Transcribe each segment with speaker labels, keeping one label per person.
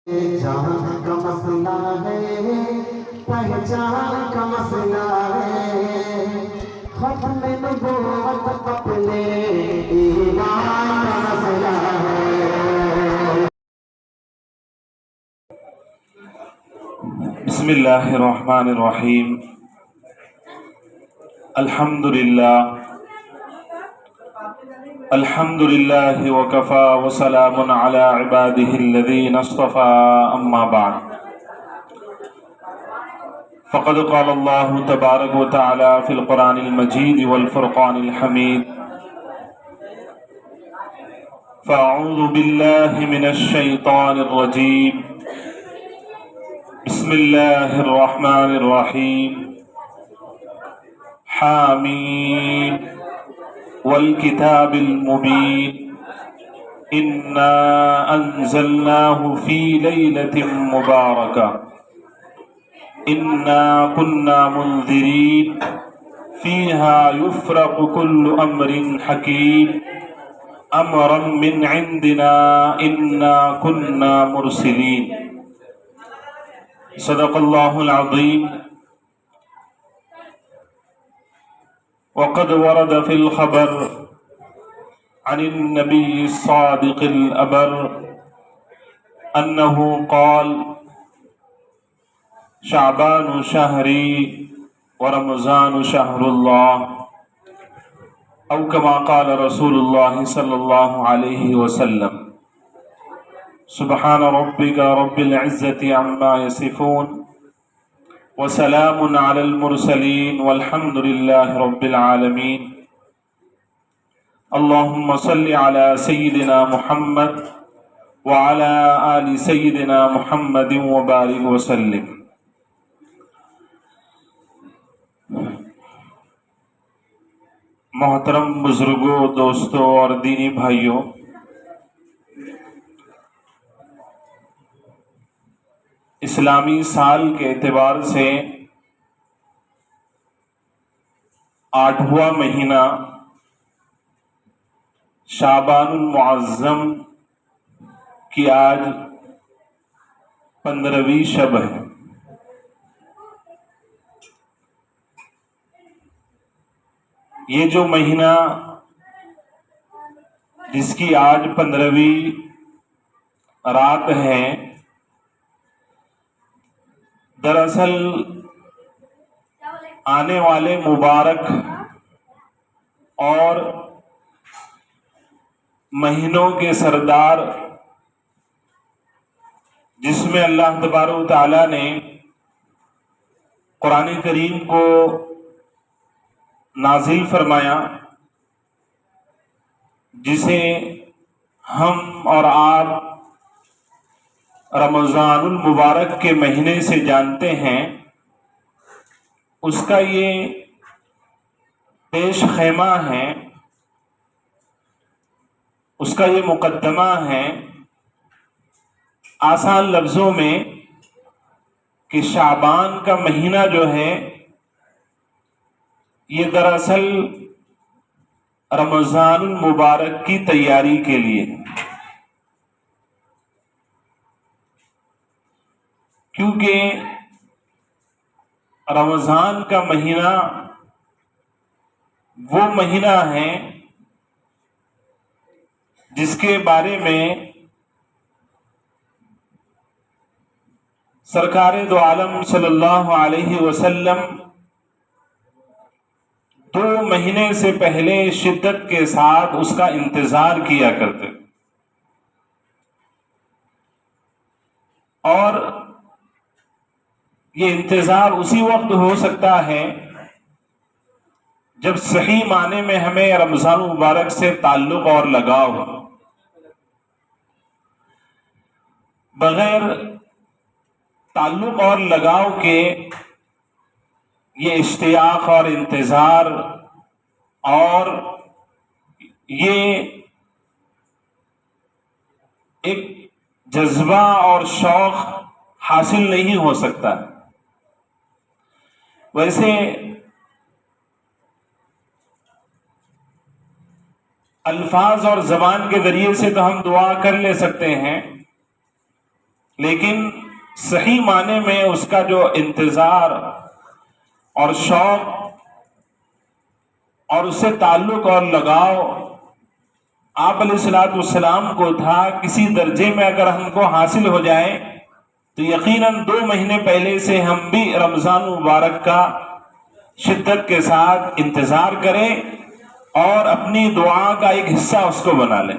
Speaker 1: جان کا مسئلہ ہے، پہچان کا مسئلہ ہے، ختم نبوت اپنے ایمان کا مسئلہ ہے۔
Speaker 2: بسم اللہ الرحمن الرحیم۔ الحمد للہ وکفا وسلام علی عباده الذین اصطفى، اما بعد فقد قال اللہ تبارک وتعالی فی القرآن المجید والفرقان الحمید: فاعوذ باللہ من الشیطان الرجیم، بسم اللہ الرحمن الرحیم۔ حامیم والکتاب المبین، انا انزلناہ فی لیلۃ مبارکہ، انا کنا منذرین، فیہا یفرق کل امر حکیم، امرا من عندنا انا کنا مرسلین۔ صدق اللہ العظیم۔ وقد ورد في الخبر عن النبي الصادق الأبر أنه قال: شعبان شهري ورمضان شهر الله، أو كما قال رسول الله صلى الله عليه وسلم۔ سبحان ربك رب العزة عما يصفون، وسلام على المرسلين، والحمد لله رب العالمين۔ اللهم صل على سيدنا محمد وعلى آل سيدنا محمد وبارك وسلم۔ محترم بزرگوں، دوستوں اور دینی بھائیوں، اسلامی سال کے اعتبار سے 8واں مہینہ شعبان المعظم کی آج 15ویں شب ہے۔ یہ جو مہینہ جس کی آج 15ویں رات ہے، دراصل آنے والے مبارک اور مہینوں کے سردار، جس میں اللہ تبارک و تعالیٰ نے قرآن کریم کو نازل فرمایا، جسے ہم اور آپ رمضان المبارک کے مہینے سے جانتے ہیں، اس کا یہ پیش خیمہ ہے، اس کا یہ مقدمہ ہے، آسان لفظوں میں کہ شعبان کا مہینہ جو ہے یہ دراصل رمضان المبارک کی تیاری کے لیے، کیونکہ رمضان کا مہینہ وہ مہینہ ہے جس کے بارے میں سرکار دو عالم صلی اللہ علیہ وسلم 2 مہینے سے پہلے شدت کے ساتھ اس کا انتظار کیا کرتے، اور یہ انتظار اسی وقت ہو سکتا ہے جب صحیح معنی میں ہمیں رمضان مبارک سے تعلق اور لگاؤ ہو۔ بغیر تعلق اور لگاؤ کے یہ اشتیاق اور انتظار اور یہ ایک جذبہ اور شوق حاصل نہیں ہو سکتا۔ ویسے الفاظ اور زبان کے ذریعے سے تو ہم دعا کر لے سکتے ہیں، لیکن صحیح معنی میں اس کا جو انتظار اور شوق اور اس سے تعلق اور لگاؤ آپ علیہ الصلوۃ والسلام کو تھا، کسی درجے میں اگر ہم کو حاصل ہو جائے تو یقیناً 2 مہینے پہلے سے ہم بھی رمضان مبارک کا شدت کے ساتھ انتظار کریں اور اپنی دعا کا ایک حصہ اس کو بنا لیں۔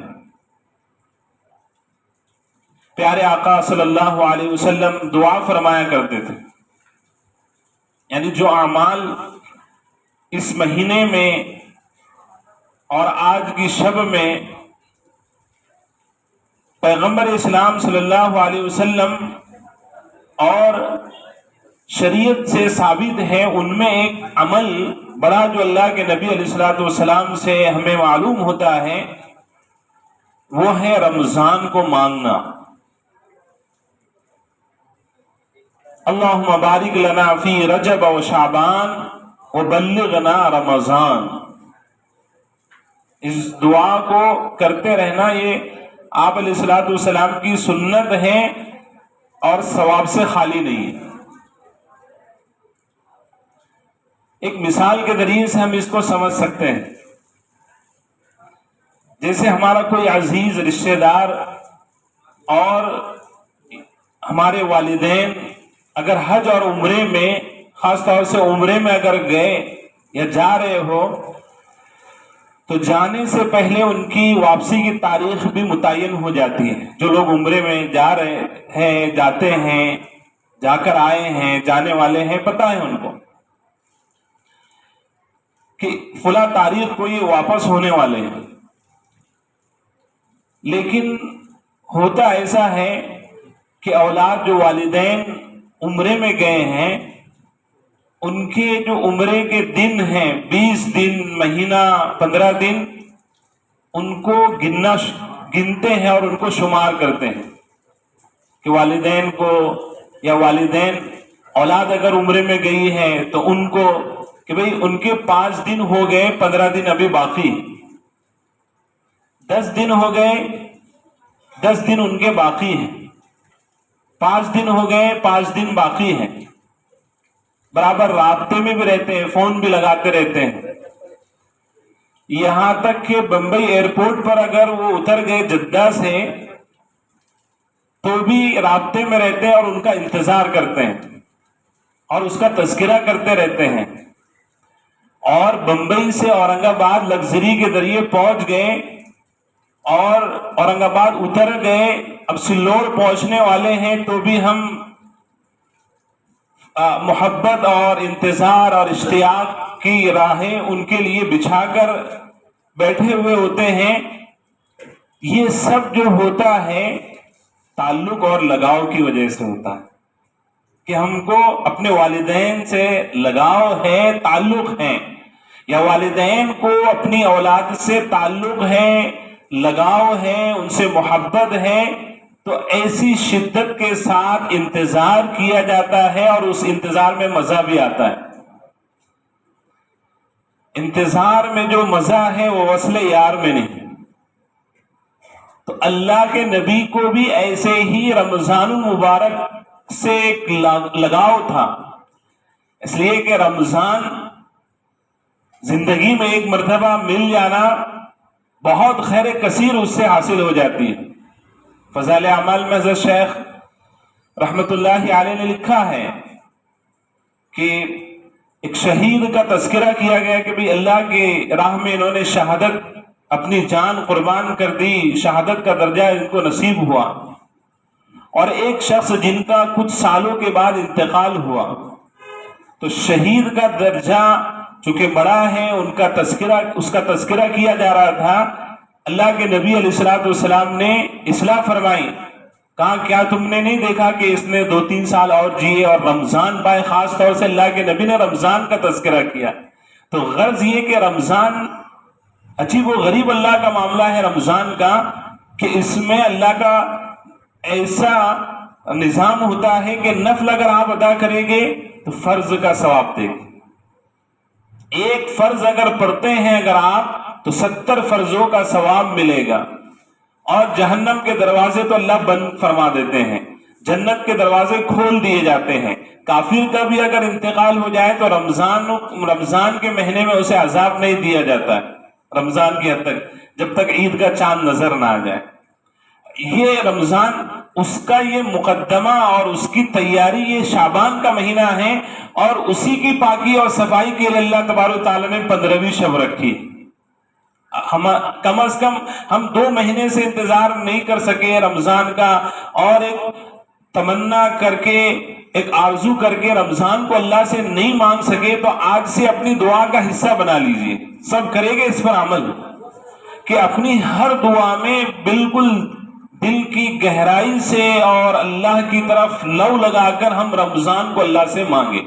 Speaker 2: پیارے آقا صلی اللہ علیہ وسلم دعا فرمایا کرتے تھے، یعنی جو اعمال اس مہینے میں اور آج کی شب میں پیغمبر اسلام صلی اللہ علیہ وسلم اور شریعت سے ثابت ہے، ان میں ایک عمل بڑا جو اللہ کے نبی علیہ الصلوۃ والسلام سے ہمیں معلوم ہوتا ہے، وہ ہے رمضان کو مانگنا۔ اللہم بارک لنا فی رجب و شعبان وبلغنا رمضان، اس دعا کو کرتے رہنا یہ آپ علیہ الصلوۃ والسلام کی سنت ہے اور ثواب سے خالی نہیں ہے۔ ایک مثال کے ذریعے سے ہم اس کو سمجھ سکتے ہیں، جیسے ہمارا کوئی عزیز رشتہ دار اور ہمارے والدین اگر حج اور عمرے میں، خاص طور سے عمرے میں اگر گئے یا جا رہے ہو تو جانے سے پہلے ان کی واپسی کی تاریخ بھی متعین ہو جاتی ہے۔ جو لوگ عمرے میں جا رہے ہیں، جاتے ہیں، جا کر آئے ہیں، جانے والے ہیں، پتہ ہے ان کو کہ فلاں تاریخ کو یہ واپس ہونے والے ہیں۔ لیکن ہوتا ایسا ہے کہ اولاد جو والدین عمرے میں گئے ہیں، ان کے جو عمرے کے دن ہیں، 20 دن، مہینہ، 15 دن، ان کو گنتے ہیں اور ان کو شمار کرتے ہیں کہ والدین کو یا والدین اولاد اگر عمرے میں گئی ہے تو ان کو کہ بھئی ان کے 5 دن ہو گئے، 15 دن ابھی باقی، 10 دن ہو گئے، 10 دن ان کے باقی ہیں، 5 دن ہو گئے، 5 دن باقی ہیں۔ برابر رابطے میں بھی رہتے ہیں، فون بھی لگاتے رہتے ہیں، یہاں تک کہ بمبئی ایئرپورٹ پر اگر وہ اتر گئے جدہ سے تو بھی رابطے میں رہتے ہیں اور ان کا انتظار کرتے ہیں اور اس کا تذکرہ کرتے رہتے ہیں۔ اور بمبئی سے اورنگ آباد لگژری کے ذریعے پہنچ گئے اور اورنگ آباد اتر گئے، اب سلوڑ پہنچنے والے ہیں تو بھی ہم محبت اور انتظار اور اشتیاق کی راہیں ان کے لیے بچھا کر بیٹھے ہوئے ہوتے ہیں۔ یہ سب جو ہوتا ہے تعلق اور لگاؤ کی وجہ سے ہوتا ہے کہ ہم کو اپنے والدین سے لگاؤ ہے، تعلق ہے، یا والدین کو اپنی اولاد سے تعلق ہے، لگاؤ ہے، ان سے محبت ہے، تو ایسی شدت کے ساتھ انتظار کیا جاتا ہے اور اس انتظار میں مزہ بھی آتا ہے۔ انتظار میں جو مزہ ہے وہ وصل یار میں نہیں۔ تو اللہ کے نبی کو بھی ایسے ہی رمضان المبارک سے ایک لگاؤ تھا، اس لیے کہ رمضان زندگی میں ایک مرتبہ مل جانا بہت خیر کثیر اس سے حاصل ہو جاتی ہے۔ فضائل اعمال میں حضرت شیخ رحمت اللہ علیہ نے لکھا ہے کہ ایک شہید کا تذکرہ کیا گیا کہ بھی اللہ کی راہ میں انہوں نے شہادت، اپنی جان قربان کر دی، شہادت کا درجہ ان کو نصیب ہوا، اور ایک شخص جن کا کچھ سالوں کے بعد انتقال ہوا، تو شہید کا درجہ چونکہ بڑا ہے، اس کا تذکرہ کیا جا رہا تھا۔ اللہ کے نبی علیہ الصلوۃ والسلام نے اصلاح فرمائی، کہا کیا تم نے نہیں دیکھا کہ اس نے 2-3 سال اور جیے اور رمضان پائے؟ خاص طور سے اللہ کے نبی نے رمضان کا تذکرہ کیا۔ تو غرض یہ کہ رمضان عجیب و غریب اللہ کا معاملہ ہے رمضان کا، کہ اس میں اللہ کا ایسا نظام ہوتا ہے کہ نفل اگر آپ ادا کریں گے تو فرض کا ثواب دے گے۔ ایک فرض اگر پڑھتے ہیں اگر آپ تو 70 فرضوں کا ثواب ملے گا، اور جہنم کے دروازے تو اللہ بند فرما دیتے ہیں۔ جنت کے دروازے کھول دیے جاتے ہیں. کافر کا بھی اگر انتقال ہو جائے تو رمضان کے مہینے میں اسے عذاب نہیں دیا جاتا ہے رمضان کی حد تک، جب تک عید کا چاند نظر نہ آ جائے. یہ رمضان اس کا یہ مقدمہ اور اس کی تیاری یہ شعبان کا مہینہ ہے، اور اسی کی پاکی اور صفائی کے لیے اللہ تبارک و تعالیٰ نے 15ویں شب رکھی. کم از کم ہم 2 مہینے سے انتظار نہیں کر سکے رمضان کا، اور ایک تمنا کر کے، ایک آرزو کر کے رمضان کو اللہ سے نہیں مانگ سکے، تو آج سے اپنی دعا کا حصہ بنا لیجئے. سب کرے گے اس پر عمل کہ اپنی ہر دعا میں بالکل دل کی گہرائی سے اور اللہ کی طرف لو لگا کر ہم رمضان کو اللہ سے مانگے.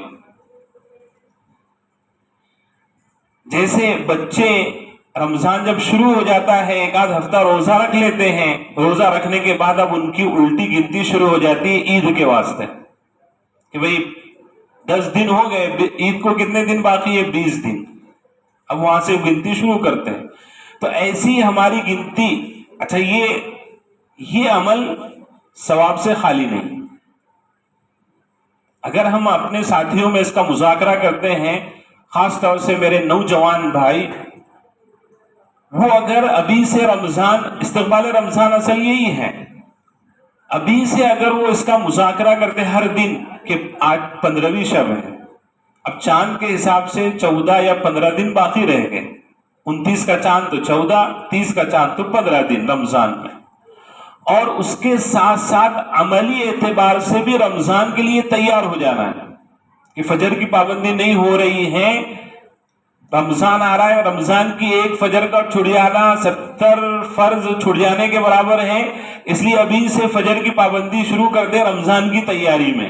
Speaker 2: جیسے بچے رمضان جب شروع ہو جاتا ہے 1 آدھ ہفتہ روزہ رکھ لیتے ہیں، روزہ رکھنے کے بعد اب ان کی الٹی گنتی شروع ہو جاتی ہے عید کے واسطے کہ بھئی 10 دن ہو گئے، عید کو کتنے دن باقی ہے؟ 20 دن. اب وہاں سے گنتی شروع کرتے ہیں. تو ایسی ہماری گنتی. اچھا، یہ عمل ثواب سے خالی نہیں. اگر ہم اپنے ساتھیوں میں اس کا مذاکرہ کرتے ہیں، خاص طور سے میرے نوجوان بھائی، وہ اگر ابھی سے رمضان، استقبال رمضان اصل یہی ہے، ابھی سے اگر وہ اس کا مذاکرہ کرتے ہر دن کہ آج 15ویں شب ہے، اب چاند کے حساب سے 14 یا 15 دن باقی رہ گئے، 29 کا چاند تو 14، 30 کا چاند تو 15 دن رمضان میں. اور اس کے ساتھ ساتھ عملی اعتبار سے بھی رمضان کے لیے تیار ہو جانا ہے کہ فجر کی پابندی نہیں ہو رہی ہے، رمضان آ رہا ہے، رمضان کی ایک فجر کا چھٹ جانا 70 فرض چھٹ جانے کے برابر ہے. اس لیے ابھی سے فجر کی پابندی شروع کر دے رمضان کی تیاری میں.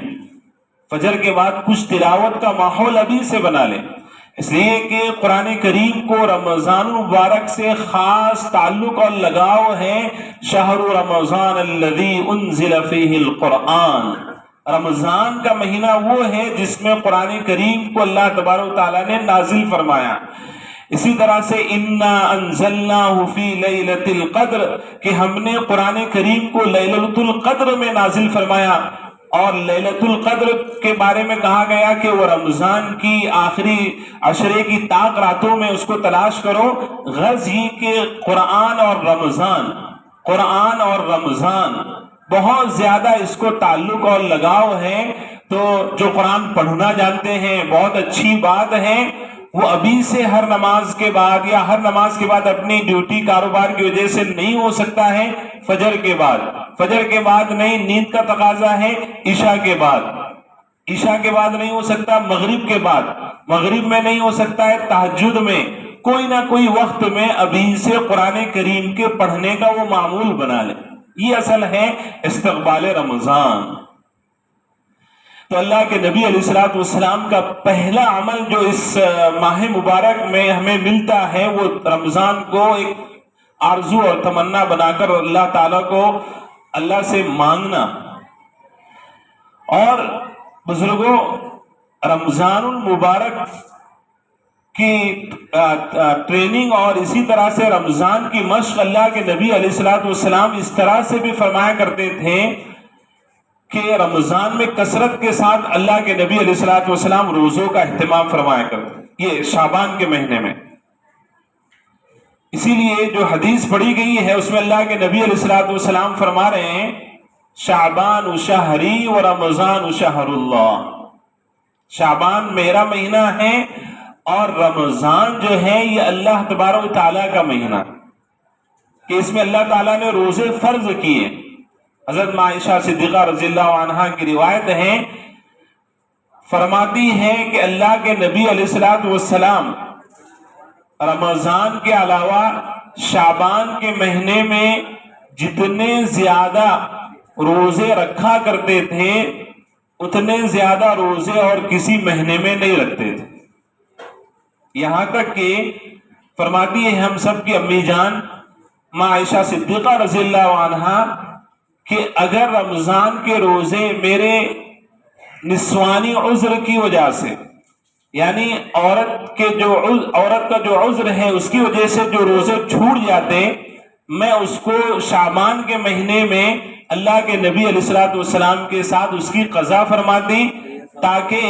Speaker 2: فجر کے بعد کچھ تلاوت کا ماحول ابھی سے بنا لیں، اس لیے کہ قرآن کریم کو رمضان المبارک سے خاص تعلق اور لگاؤ ہے. شہر رمضان الذی انزل فیہ القرآن، رمضان کا مہینہ وہ ہے جس میں قرآن کریم کو اللہ تبارک و تعالیٰ نے نازل فرمایا. اسی طرح سے انا انزلناہ فی لیلۃ القدر، کہ ہم نے قرآن کریم کو لیلۃ القدر میں نازل فرمایا. اور لیلۃ القدر کے بارے میں کہا گیا کہ وہ رمضان کی آخری عشرے کی طاق راتوں میں اس کو تلاش کرو. غرض یہ کہ قرآن اور رمضان بہت زیادہ اس کو تعلق اور لگاؤ ہے. تو جو قرآن پڑھنا جانتے ہیں بہت اچھی بات ہے، وہ ابھی سے ہر نماز کے بعد یا ہر نماز کے بعد اپنی ڈیوٹی کاروبار کی وجہ سے نہیں ہو سکتا ہے، فجر کے بعد نہیں، نیند کا تقاضا ہے عشاء کے بعد نہیں ہو سکتا، مغرب میں نہیں ہو سکتا ہے، تہجد میں، کوئی نہ کوئی وقت میں ابھی سے قرآن کریم کے پڑھنے کا وہ معمول بنا لے. یہ اصل ہے استقبال رمضان. تو اللہ کے نبی علیہ الصلوۃ والسلام کا پہلا عمل جو اس ماہ مبارک میں ہمیں ملتا ہے وہ رمضان کو ایک آرزو اور تمنا بنا کر اللہ تعالیٰ کو اللہ سے مانگنا. اور بزرگوں، رمضان المبارک کی ٹریننگ اور اسی طرح سے رمضان کی مشق اللہ کے نبی علیہ الصلوۃ والسلام اس طرح سے بھی فرمایا کرتے تھے کہ رمضان میں کثرت کے ساتھ اللہ کے نبی علیہ الصلوۃ والسلام روزوں کا اہتمام فرمایا کرتے، یہ شعبان کے مہینے میں. اسی لیے جو حدیث پڑھی گئی ہے اس میں اللہ کے نبی علیہ الصلوۃ والسلام فرما رہے ہیں شعبان شہری و رمضان شہر اللہ. شعبان میرا مہینہ ہے اور رمضان جو ہے یہ اللہ تبارک و تعالیٰ کا مہینہ، کہ اس میں اللہ تعالیٰ نے روزے فرض کیے. حضرت عائشہ صدیقہ رضی اللہ عنہا کی روایت ہے، فرماتی ہے کہ اللہ کے نبی علیہ الصلوۃ والسلام رمضان کے علاوہ شعبان کے مہینے میں جتنے زیادہ روزے رکھا کرتے تھے اتنے زیادہ روزے اور کسی مہینے میں نہیں رکھتے تھے. یہاں تک کہ فرماتی ہے ہم سب کی امی جان ماں عائشہ صدیقہ رضی اللہ عنہا کہ اگر رمضان کے روزے میرے نسوانی عذر کی وجہ سے، یعنی عورت کا جو عذر ہے اس کی وجہ سے جو روزے چھوٹ جاتے، میں اس کو شعبان کے مہینے میں اللہ کے نبی علیہ الصلوۃ والسلام کے ساتھ اس کی قضا فرما دی تاکہ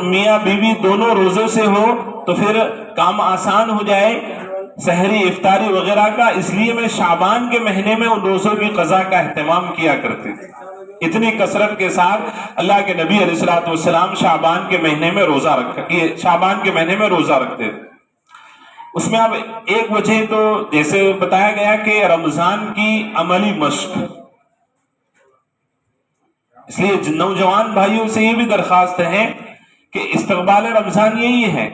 Speaker 2: میاں بیوی دونوں روزوں سے ہو تو پھر کام آسان ہو جائے سحری افطاری وغیرہ کا. اس لیے میں شعبان کے مہینے میں ان روزوں کی قضا کا اہتمام کیا کرتے تھے. اتنی کثرت کے ساتھ اللہ کے نبی علیہ الصلوۃ والسلام شعبان کے مہینے میں روزہ رکھتے تھے. اس میں اب ایک وجہ تو جیسے بتایا گیا کہ رمضان کی عملی مشق، اس لیے نوجوان بھائیوں سے یہ بھی درخواست ہے کہ استقبال رمضان یہی ہے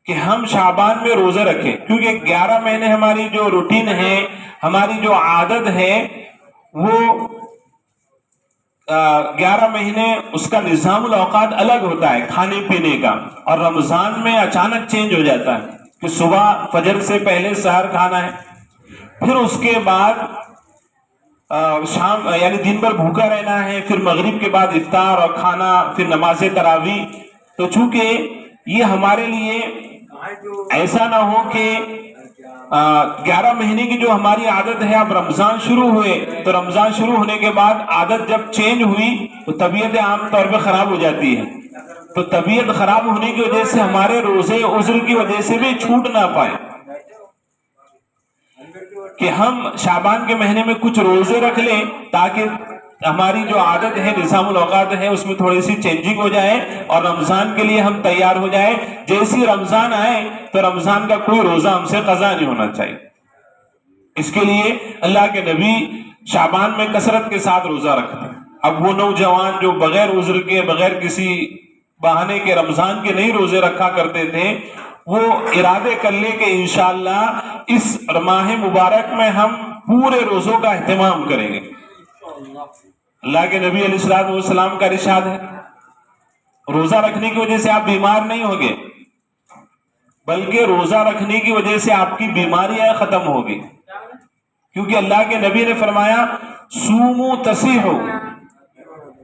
Speaker 2: کہ ہم شعبان میں روزے رکھیں، کیونکہ 11 مہینے ہماری جو روٹین ہے، ہماری جو عادت ہے، وہ 11 مہینے اس کا نظام الاوقات الگ ہوتا ہے کھانے پینے کا، اور رمضان میں اچانک چینج ہو جاتا ہے کہ صبح فجر سے پہلے سحر کھانا ہے، پھر اس کے بعد شام یعنی دن بھر بھوکا رہنا ہے، پھر مغرب کے بعد افطار اور کھانا، پھر نماز تراویح. تو چونکہ یہ ہمارے لیے ایسا نہ ہو کہ 11 مہینے کی جو ہماری عادت ہے، اب رمضان شروع ہوئے تو رمضان شروع ہونے کے بعد عادت جب چینج ہوئی تو طبیعت عام طور پہ خراب ہو جاتی ہے. تو طبیعت خراب ہونے کی وجہ سے ہمارے روزے عذر کی وجہ سے بھی چھوٹ نہ پائے، کہ ہم شعبان کے مہینے میں کچھ روزے رکھ لیں تاکہ ہماری جو عادت ہے، نظام الاوقات ہے، اس میں تھوڑی سی چینجنگ ہو جائے اور رمضان کے لیے ہم تیار ہو جائے. جیسی رمضان آئے تو رمضان کا کوئی روزہ ہم سے قضا نہیں ہونا چاہیے. اس کے لیے اللہ کے نبی شعبان میں کثرت کے ساتھ روزہ رکھتے ہیں. اب وہ نوجوان جو بغیر عذر کے، بغیر کسی بہانے کے رمضان کے نہیں روزے رکھا کرتے تھے، وہ ارادے کر لے کہ انشاءاللہ اس ماہ مبارک میں ہم پورے روزوں کا اہتمام کریں گے. اللہ کے نبی علیہ الصلوۃ والسلام کا ارشاد ہے، روزہ رکھنے کی وجہ سے آپ بیمار نہیں ہوگے، بلکہ روزہ رکھنے کی وجہ سے آپ کی بیماریاں ختم ہوگی. کیونکہ اللہ کے نبی نے فرمایا سومو تصیحو،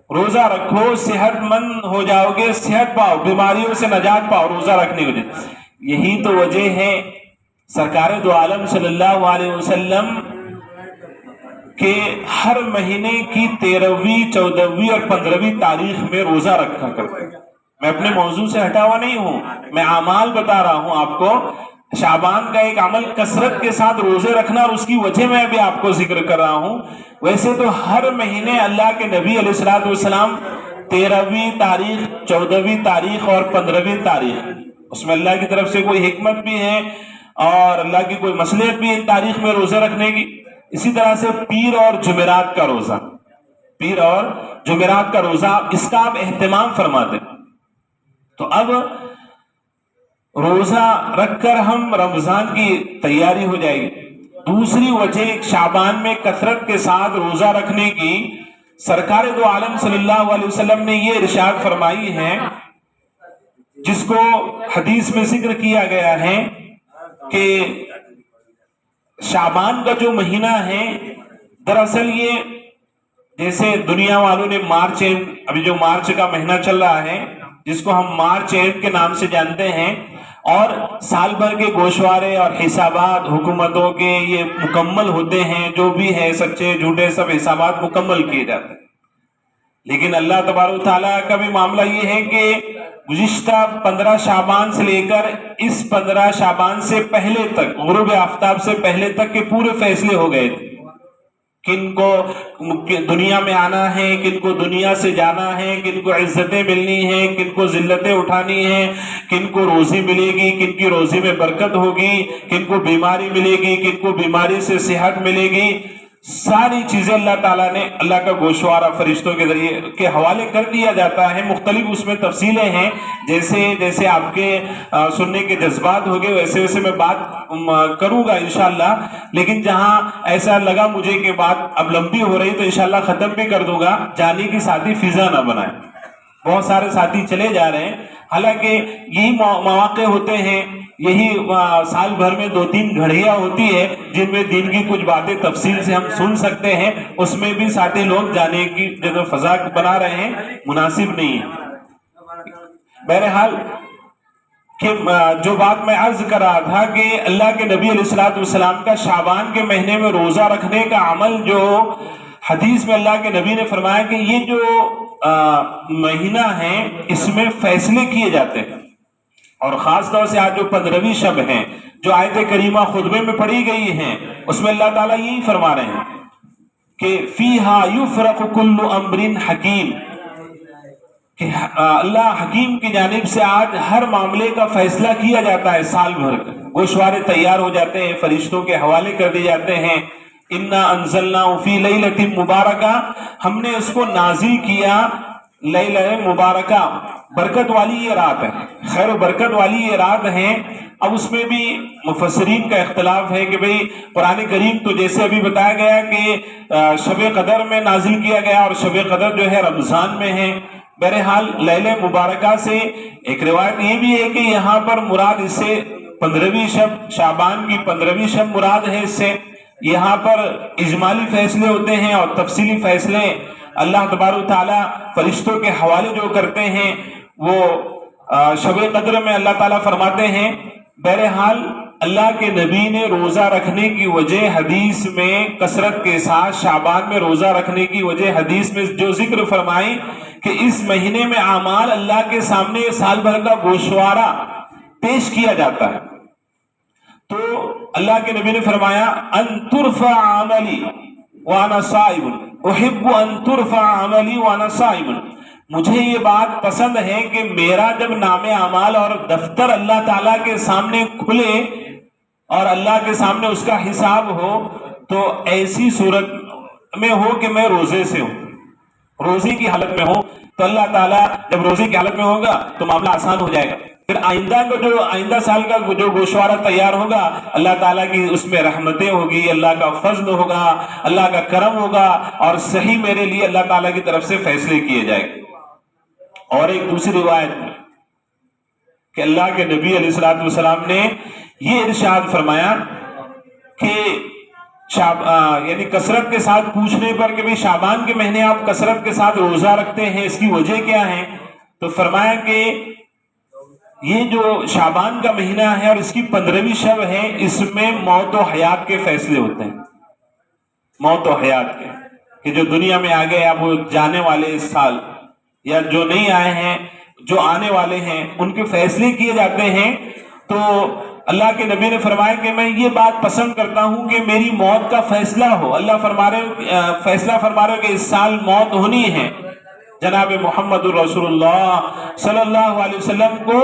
Speaker 2: روزہ رکھو صحت مند ہو جاؤ گے، صحت پاؤ، بیماریوں سے نجات پاؤ روزہ رکھنے کی وجہ سے. یہی تو وجہ ہے سرکار دو عالم صلی اللہ علیہ وسلم کہ ہر مہینے کی 13ویں، 14ویں اور 15ویں تاریخ میں روزہ رکھا کرتے. میں اپنے موضوع سے ہٹا ہوا نہیں ہوں، میں اعمال بتا رہا ہوں آپ کو. شعبان کا ایک عمل کثرت کے ساتھ روزے رکھنا، اور اس کی وجہ میں بھی آپ کو ذکر کر رہا ہوں. ویسے تو ہر مہینے اللہ کے نبی علیہ الصلوۃ والسلام 13ویں تاریخ، 14ویں تاریخ اور 15ویں تاریخ، اس میں اللہ کی طرف سے کوئی حکمت بھی ہے اور اللہ کی کوئی مصلحت بھی ہے ان تاریخ میں روزے رکھنے کی. اسی طرح سے پیر اور جمعرات کا روزہ، پیر اور جمعرات کا روزہ، اس کا آپ اہتمام فرماتے. تو اب روزہ رکھ کر ہم رمضان کی تیاری ہو جائے گی. دوسری وجہ شعبان میں کثرت کے ساتھ روزہ رکھنے کی، سرکار دو عالم صلی اللہ علیہ وسلم نے یہ ارشاد فرمائی ہے، جس کو حدیث میں ذکر کیا گیا ہے کہ شعبان کا جو مہینہ ہے، دراصل یہ جیسے دنیا والوں نے مارچ اینڈ، ابھی جو مارچ کا مہینہ چل رہا ہے جس کو ہم مارچ اینڈ کے نام سے جانتے ہیں، اور سال بھر کے گوشوارے اور حسابات حکومتوں کے یہ مکمل ہوتے ہیں، جو بھی ہے سچے جھوٹے سب حسابات مکمل کیے جاتے ہیں. لیکن اللہ تبارک و تعالیٰ کا بھی معاملہ یہ ہے کہ گزشتہ 15 شعبان سے لے کر اس 15 شعبان سے پہلے تک، غروب آفتاب سے پہلے تک کے پورے فیصلے ہو گئے تھے. کن کو دنیا میں آنا ہے، کن کو دنیا سے جانا ہے، کن کو عزتیں ملنی ہیں، کن کو ذلتیں اٹھانی ہیں، کن کو روزی ملے گی، کن کی روزی میں برکت ہوگی، کن کو بیماری ملے گی، کن کو بیماری سے صحت ملے گی. ساری چیزیں اللہ تعالیٰ نے اللہ کا گوشوارہ فرشتوں کے ذریعے کے حوالے کر دیا جاتا ہے. مختلف اس میں تفصیلیں ہیں، جیسے جیسے آپ کے سننے کے جذبات ہوگے ویسے ویسے میں بات کروں گا انشاءاللہ. لیکن جہاں ایسا لگا مجھے کہ بات اب لمبی ہو رہی تو انشاءاللہ ختم بھی کر دوں گا. جانے کی ساتھی فضا نہ بنائیں، بہت سارے ساتھی چلے جا رہے ہیں. حالانکہ یہی مواقع ہوتے ہیں، یہی سال بھر میں 2-3 گھڑیاں ہوتی ہے جن میں دین کی کچھ باتیں تفصیل سے ہم سن سکتے ہیں. اس میں بھی ساتھی لوگ جانے کی جو فضا بنا رہے ہیں مناسب نہیں ہے. بہرحال کہ جو بات میں عرض کر رہا تھا کہ اللہ کے نبی علیہ الصلوۃ والسلام کا شعبان کے مہینے میں روزہ رکھنے کا عمل جو حدیث میں اللہ کے نبی نے فرمایا کہ یہ جو مہینہ ہے اس میں فیصلے کیے جاتے ہیں، اور خاص طور سے آج جو 15ویں شب ہیں جو آیت کریمہ خطبے میں پڑھی گئی ہیں اس میں اللہ تعالیٰ یہی فرما رہے ہیں کہ فیہا یفرق کل امر حکیم، کہ اللہ حکیم کی جانب سے آج ہر معاملے کا فیصلہ کیا جاتا ہے، سال بھر گوشوارے تیار ہو جاتے ہیں، فرشتوں کے حوالے کر دیے جاتے ہیں۔ انا انزلناہ فی لیلۃ مبارکہ، ہم نے اس کو نازل کیا لیلہ مبارکہ، برکت والی یہ رات ہے، خیر و برکت والی یہ رات ہے۔ اب اس میں بھی مفسرین کا اختلاف ہے کہ بھئی قرآن کریم تو جیسے ابھی بتایا گیا کہ شب قدر میں نازل کیا گیا اور شب قدر جو ہے رمضان میں ہے۔ بہرحال لیلہ مبارکہ سے ایک روایت یہ بھی ہے کہ یہاں پر مراد اس سے 15ویں شب، شعبان کی 15ویں شب مراد ہے۔ اس سے یہاں پر اجمالی فیصلے ہوتے ہیں اور تفصیلی فیصلے اللہ تبارک و تعالیٰ فرشتوں کے حوالے جو کرتے ہیں وہ شب قدر میں اللہ تعالیٰ فرماتے ہیں۔ بہرحال اللہ کے نبی نے روزہ رکھنے کی وجہ حدیث میں کثرت کے ساتھ شعبان میں روزہ رکھنے کی وجہ حدیث میں جو ذکر فرمائی کہ اس مہینے میں اعمال اللہ کے سامنے سال بھر کا گوشوارہ پیش کیا جاتا ہے، تو اللہ کے نبی نے فرمایا ان ترفع عملی وانا صائم، احب ان ترفع عملی وانا صائم، مجھے یہ بات پسند ہے کہ میرا جب نام اعمال اور دفتر اللہ تعالیٰ کے سامنے کھلے اور اللہ کے سامنے اس کا حساب ہو تو ایسی صورت میں ہو کہ میں روزے سے ہوں، روزے کی حالت میں ہوں، تو اللہ تعالیٰ جب روزے کی حالت میں ہوگا تو معاملہ آسان ہو جائے گا۔ پھر آئندہ سال کا جو گوشوارہ تیار ہوگا اللہ تعالیٰ کی اس میں رحمتیں ہوگی، اللہ کا فضل ہوگا، اللہ کا کرم ہوگا اور صحیح میرے لیے اللہ تعالیٰ کی طرف سے فیصلے کیے جائیں گے۔ اور ایک دوسری روایت میں کہ اللہ کے نبی علیہ الصلوۃ والسلام نے یہ ارشاد فرمایا کہ یعنی کثرت کے ساتھ پوچھنے پر کہ بھئی شعبان کے مہینے آپ کثرت کے ساتھ روزہ رکھتے ہیں، اس کی وجہ کیا ہے؟ تو فرمایا کہ یہ جو شعبان کا مہینہ ہے اور اس کی 15ویں شب ہے، اس میں موت و حیات کے فیصلے ہوتے ہیں، موت و حیات کے، کہ جو دنیا میں آ گئے اب وہ جانے والے اس سال، یا جو نہیں آئے ہیں جو آنے والے ہیں، ان کے فیصلے کیے جاتے ہیں۔ تو اللہ کے نبی نے فرمایا کہ میں یہ بات پسند کرتا ہوں کہ میری موت کا فیصلہ ہو، اللہ فیصلہ فرما رہے ہو کہ اس سال موت ہونی ہے جناب محمد الرسول اللہ صلی اللہ علیہ وسلم کو،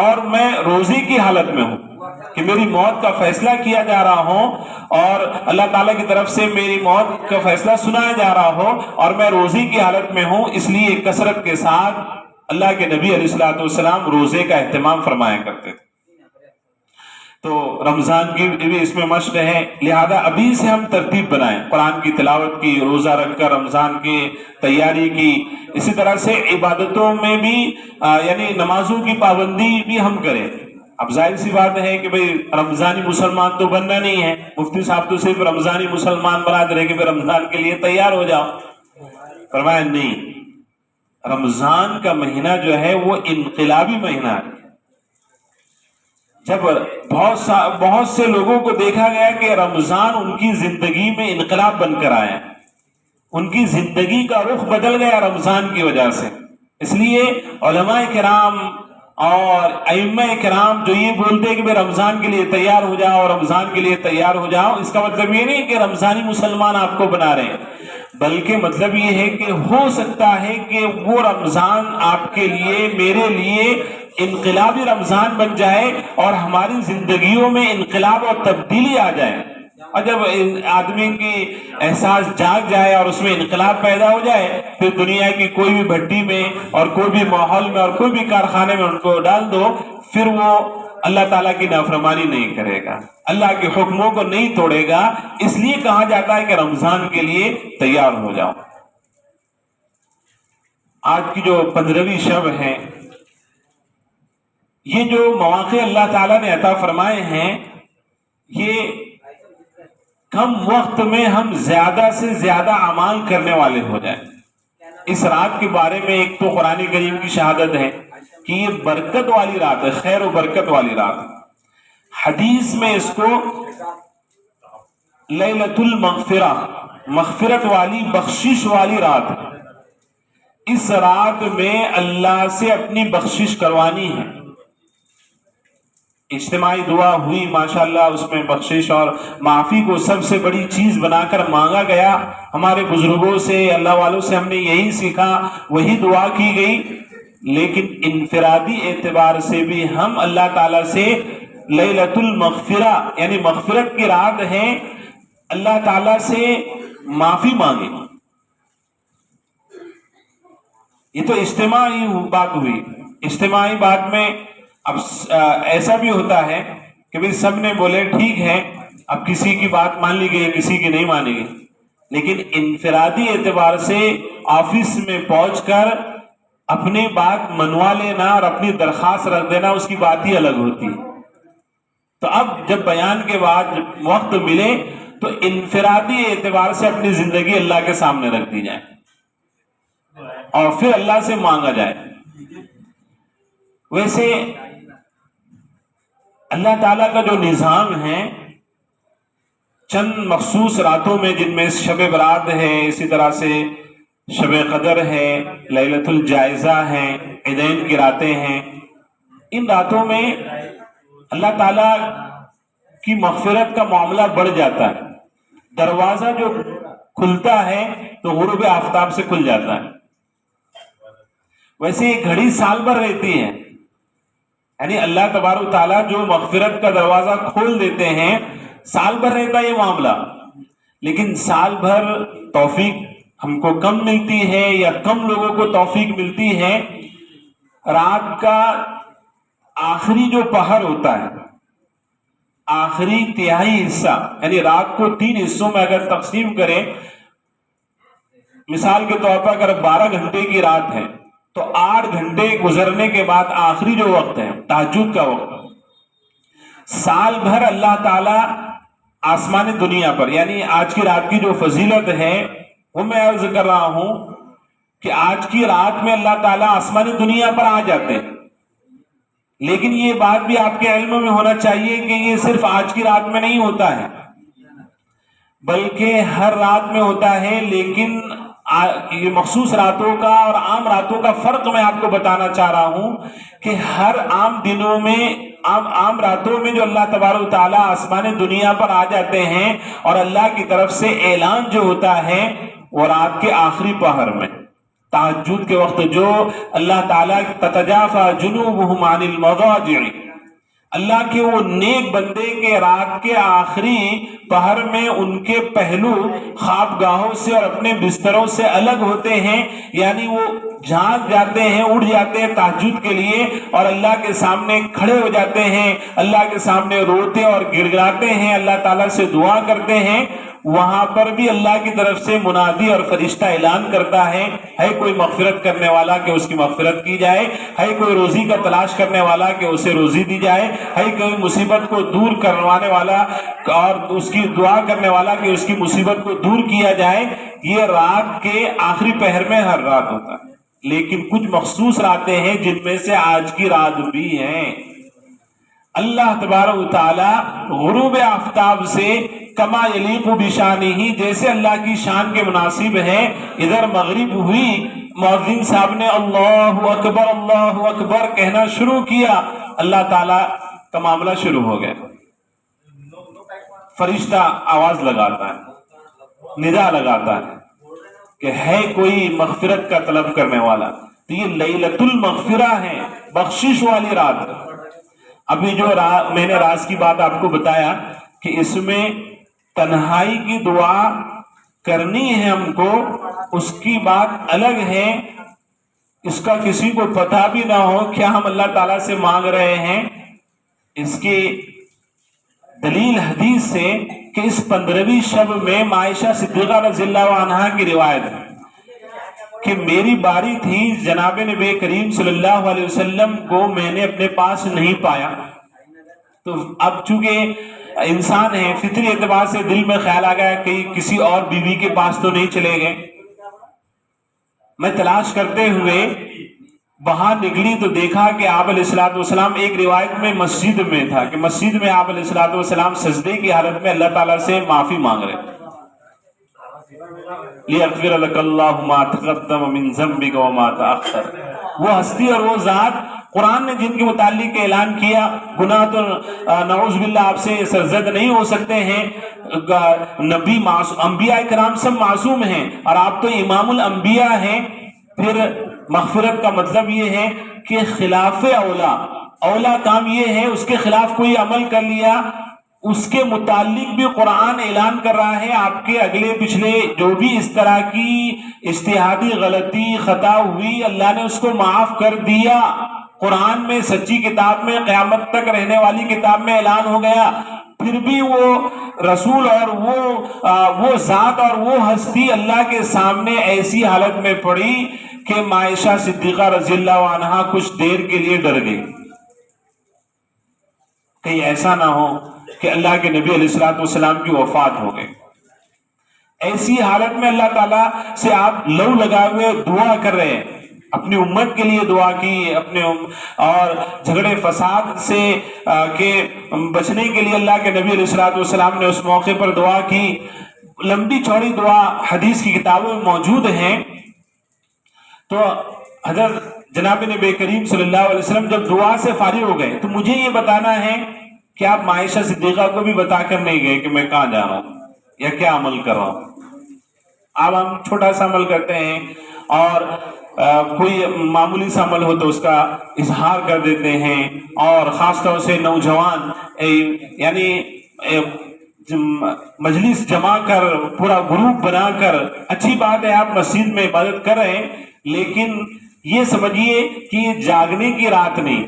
Speaker 2: اور میں روزے کی حالت میں ہوں کہ میری موت کا فیصلہ کیا جا رہا ہو اور اللہ تعالیٰ کی طرف سے میری موت کا فیصلہ سنایا جا رہا ہو اور میں روزے کی حالت میں ہوں، اس لیے کثرت کے ساتھ اللہ کے نبی علیہ الصلوۃ والسلام روزے کا اہتمام فرمایا کرتے تھے۔ تو رمضان کی بھی اس میں مشق ہے، لہذا ابھی سے ہم ترتیب بنائیں، قرآن کی تلاوت کی، روزہ رکھ کر رمضان کی تیاری کی، اسی طرح سے عبادتوں میں بھی یعنی نمازوں کی پابندی بھی ہم کریں۔ اب ظاہر سی بات ہے کہ بھئی رمضانی مسلمان تو بننا نہیں ہے، مفتی صاحب تو صرف رمضانی مسلمان بنا دے رہے کہ رمضان کے لیے تیار ہو جاؤ، فرمایا نہیں، رمضان کا مہینہ جو ہے وہ انقلابی مہینہ ہے۔ جب بہت سے لوگوں کو دیکھا گیا کہ رمضان ان کی زندگی میں انقلاب بن کر آیا، ان کی زندگی کا رخ بدل گیا رمضان کی وجہ سے، اس لیے علماء کرام اور ائمہ کرام جو یہ بولتے ہیں کہ بھئی رمضان کے لیے تیار ہو جاؤ، رمضان کے لیے تیار ہو جاؤ، اس کا مطلب یہ نہیں کہ رمضانی مسلمان آپ کو بنا رہے ہیں، بلکہ مطلب یہ ہے کہ ہو سکتا ہے کہ وہ رمضان آپ کے لیے، میرے لیے انقلابی رمضان بن جائے اور ہماری زندگیوں میں انقلاب اور تبدیلی آ جائے، اور جب آدمی کی احساس جاگ جائے اور اس میں انقلاب پیدا ہو جائے، پھر دنیا کی کوئی بھی بھٹی میں اور کوئی بھی ماحول میں اور کوئی بھی کارخانے میں ان کو ڈال دو، پھر وہ اللہ تعالیٰ کی نافرمانی نہیں کرے گا، اللہ کے حکموں کو نہیں توڑے گا۔ اس لیے کہا جاتا ہے کہ رمضان کے لیے تیار ہو جاؤ۔ آج کی جو 15ویں شب ہے، یہ جو مواقع اللہ تعالیٰ نے عطا فرمائے ہیں، یہ کم وقت میں ہم زیادہ سے زیادہ اعمال کرنے والے ہو جائیں۔ اس رات کے بارے میں ایک تو قرآن کریم کی شہادت ہے کہ یہ برکت والی رات ہے، خیر و برکت والی رات ہے۔ حدیث میں اس کو لیلۃ المغفرہ، مغفرت والی، بخشش والی رات ہے۔ اس رات میں اللہ سے اپنی بخشش کروانی ہے۔ اجتماعی دعا ہوئی ماشاءاللہ، اس میں بخشش اور معافی کو سب سے بڑی چیز بنا کر مانگا گیا۔ ہمارے بزرگوں سے، اللہ والوں سے ہم نے یہی سیکھا، وہی دعا کی گئی۔ لیکن انفرادی اعتبار سے بھی ہم اللہ تعالیٰ سے لیلۃ المغفرہ یعنی مغفرت کی رات ہے، اللہ تعالیٰ سے معافی مانگے۔ یہ تو اجتماعی بات ہوئی۔ اجتماعی بات میں اب ایسا بھی ہوتا ہے کہ بھی سب نے بولے ٹھیک ہے، اب کسی کی بات مان لی گئی، کسی کی نہیں مانی گئی۔ لیکن انفرادی اعتبار سے آفس میں پہنچ کر اپنی بات منوا لینا اور اپنی درخواست رکھ دینا، اس کی بات ہی الگ ہوتی ہے۔ تو اب جب بیان کے بعد وقت ملے تو انفرادی اعتبار سے اپنی زندگی اللہ کے سامنے رکھ دی جائے اور پھر اللہ سے مانگا جائے۔ ویسے اللہ تعالیٰ کا جو نظام ہے، چند مخصوص راتوں میں، جن میں شب برات ہے، اسی طرح سے شب قدر ہے، لیلۃ الجائزہ ہے، عیدین کی راتیں ہیں، ان راتوں میں اللہ تعالیٰ کی مغفرت کا معاملہ بڑھ جاتا ہے۔ دروازہ جو کھلتا ہے تو غروب آفتاب سے کھل جاتا ہے۔ ویسے یہ گھڑی سال بھر رہتی ہے، یعنی اللہ تبارک و تعالیٰ جو مغفرت کا دروازہ کھول دیتے ہیں، سال بھر رہتا ہے یہ معاملہ۔ لیکن سال بھر توفیق ہم کو کم ملتی ہے یا کم لوگوں کو توفیق ملتی ہے، رات کا آخری جو پہر ہوتا ہے، آخری تہائی حصہ، یعنی رات کو 3 حصوں میں اگر تقسیم کریں، مثال کے طور پر اگر 12 گھنٹے کی رات ہے تو 8 گھنٹے گزرنے کے بعد آخری جو وقت ہے تہجد کا وقت، سال بھر اللہ تعالی آسمان دنیا پر، یعنی آج کی رات کی جو فضیلت ہے وہ میں عرض کر رہا ہوں کہ آج کی رات میں اللہ تعالیٰ آسمان دنیا پر آ جاتے ہیں۔ لیکن یہ بات بھی آپ کے علم میں ہونا چاہیے کہ یہ صرف آج کی رات میں نہیں ہوتا ہے، بلکہ ہر رات میں ہوتا ہے۔ لیکن یہ مخصوص راتوں کا اور عام راتوں کا فرق میں آپ کو بتانا چاہ رہا ہوں کہ ہر عام دنوں میں، عام راتوں میں جو اللہ تبارک و تعالیٰ آسمان دنیا پر آ جاتے ہیں اور اللہ کی طرف سے اعلان جو ہوتا ہے وہ رات کے آخری پہر میں، تہجد کے وقت، جو اللہ تعالیٰ تتجافی جنوبہم عن المضاجع، اللہ کے وہ نیک بندے کے رات کے آخری پہر میں ان کے پہلو خواب گاہوں سے اور اپنے بستروں سے الگ ہوتے ہیں، یعنی وہ جھانک جاتے ہیں، اڑ جاتے ہیں تہجد کے لیے اور اللہ کے سامنے کھڑے ہو جاتے ہیں، اللہ کے سامنے روتے اور گڑ گڑاتے ہیں، اللہ تعالیٰ سے دعا کرتے ہیں۔ وہاں پر بھی اللہ کی طرف سے منادی اور فرشتہ اعلان کرتا ہے کوئی مغفرت کرنے والا کہ اس کی مغفرت کی جائے، ہے کوئی روزی کا تلاش کرنے والا کہ اسے روزی دی جائے، ہے کوئی مصیبت کو دور کروانے والا اور اس کی دعا کرنے والا کہ اس کی مصیبت کو دور کیا جائے۔ یہ رات کے آخری پہر میں ہر رات ہوتا ہے، لیکن کچھ مخصوص راتیں ہیں جن میں سے آج کی رات بھی ہیں۔ اللہ تبارک و تعالی غروب آفتاب سے کما یلیق بشانہ، جیسے اللہ کی شان کے مناسب ہے، ادھر مغرب ہوئی، مؤذن صاحب نے اللہ اکبر کہنا شروع کیا، اللہ تعالیٰ کا معاملہ شروع ہو گیا۔ فرشتہ آواز لگاتا ہے، ندا لگاتا ہے کہ ہے کوئی مغفرت کا طلب کرنے والا۔ تو یہ لیلۃ المغفرہ ہے، بخشش والی رات۔ ابھی جو میں نے راز کی بات آپ کو بتایا کہ اس میں تنہائی کی دعا کرنی ہے ہم کو، اس کی بات الگ ہے، اس کا کسی کو پتہ بھی نہ ہو کیا ہم اللہ تعالیٰ سے مانگ رہے ہیں۔ اس کی دلیل حدیث سے کہ اس 15ویں شب میں عائشہ صدیقہ رضی اللہ عنہا کی روایت ہے کہ میری باری تھی، جناب نبی کریم صلی اللہ علیہ وسلم کو میں نے اپنے پاس نہیں پایا، تو اب چونکہ انسان ہے، فطری اعتبار سے دل میں خیال آ گیا کہ کسی اور بیوی کے پاس تو نہیں چلے گئے۔ میں تلاش کرتے ہوئے باہر نکلی تو دیکھا کہ آپ علیہ الصلوۃ والسلام ایک روایت میں مسجد میں تھا کہ مسجد میں آپ علیہ الصلوۃ والسلام سجدے کی حالت میں اللہ تعالیٰ سے معافی مانگ رہے لِيَغْفِرَ لَكَ اللَّهُ مَا تَقَدَّمَ مِن ذَنبِكَ وَمَا تَأَخَّرَ. وہ ہستی اور وہ ذات قرآن نے جن کے متعلق اعلان کیا گناہ تو نعوذ باللہ آپ سے سرزد نہیں ہو سکتے ہیں. نبی انبیاء کرام سب معصوم ہیں اور آپ تو امام الانبیاء ہیں. پھر مغفرت کا مطلب یہ ہے کہ خلاف اولا کام یہ ہے اس کے خلاف کوئی عمل کر لیا اس کے متعلق بھی قرآن اعلان کر رہا ہے آپ کے اگلے پچھلے جو بھی اس طرح کی اجتہادی غلطی خطا ہوئی اللہ نے اس کو معاف کر دیا. قرآن میں سچی کتاب میں قیامت تک رہنے والی کتاب میں اعلان ہو گیا. پھر بھی وہ رسول اور وہ ذات اور وہ ہستی اللہ کے سامنے ایسی حالت میں پڑی کہ عائشہ صدیقہ رضی اللہ عنہا کچھ دیر کے لیے ڈر گئی کہیں ایسا نہ ہو کہ اللہ کے نبی علیہ الصلوۃ والسلام کی وفات ہو گئی. ایسی حالت میں اللہ تعالیٰ سے آپ لو لگائے ہوئے دعا کر رہے ہیں. اپنی امت کے لیے دعا کی اپنے اور جھگڑے فساد سے کے بچنے کے لیے اللہ کے نبی علیہ الصلوۃ والسلام نے اس موقع پر دعا کی. لمبی چوڑی دعا حدیث کی کتابوں میں موجود ہیں. تو حضرت جناب نبی کریم صلی اللہ علیہ وسلم جب دعا سے فارغ ہو گئے تو مجھے یہ بتانا ہے کہ آپ عائشہ صدیقہ کو بھی بتا کر نہیں گئے کہ میں کہاں جا رہا ہوں یا کیا عمل کر رہا ہوں. اب ہم چھوٹا سا عمل کرتے ہیں اور کوئی معمولی سا عمل ہو تو اس کا اظہار کر دیتے ہیں اور خاص طور سے نوجوان یعنی مجلس جما کر پورا گروپ بنا کر اچھی بات ہے آپ مسجد میں عبادت کر رہے ہیں لیکن یہ سمجھیے کہ یہ جاگنے کی رات نہیں.